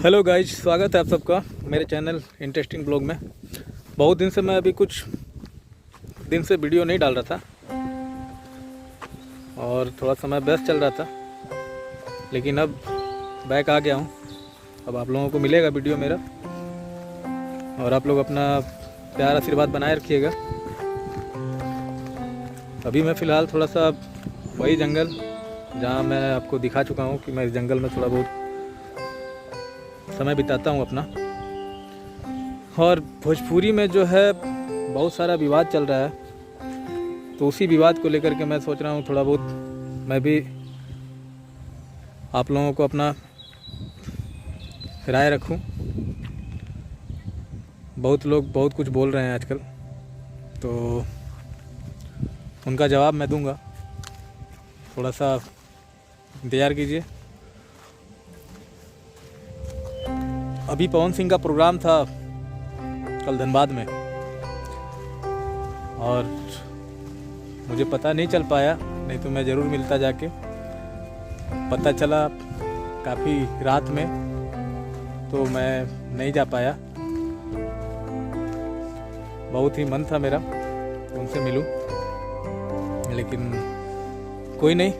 Hello guys, स्वागत है आप सबका मेरे चैनल इंटरेस्टिंग ब्लॉग में। बहुत दिन से मैं अभी कुछ दिन से वीडियो नहीं डाल रहा था और थोड़ा समय व्यस्त चल रहा था, लेकिन अब बैक आ गया हूँ। अब आप लोगों को मिलेगा वीडियो मेरा, और आप लोग अपना प्यार आशीर्वाद बनाए रखिएगा। अभी मैं फ़िलहाल थोड़ा सा वही जंगल जहाँ मैं आपको दिखा चुका हूँ कि मैं इस जंगल में थोड़ा बहुत समय बिताता हूँ अपना। और भोजपुरी में जो है बहुत सारा विवाद चल रहा है, तो उसी विवाद को लेकर के मैं सोच रहा हूँ थोड़ा बहुत मैं भी आप लोगों को अपना राय रखूँ। बहुत लोग बहुत कुछ बोल रहे हैं आजकल, तो उनका जवाब मैं दूंगा। थोड़ा सा इंतज़ार कीजिए। अभी पवन सिंह का प्रोग्राम था कल धनबाद में, और मुझे पता नहीं चल पाया, नहीं तो मैं ज़रूर मिलता जाके। पता चला काफ़ी रात में, तो मैं नहीं जा पाया। बहुत ही मन था मेरा कि उनसे मिलूं, लेकिन कोई नहीं,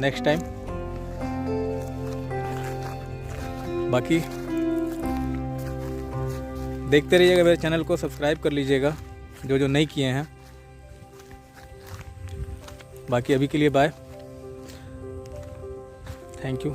नेक्स्ट टाइम। बाकी देखते रहिएगा, मेरे चैनल को सब्सक्राइब कर लीजिएगा जो नहीं किए हैं। बाकी अभी के लिए बाय, थैंक यू।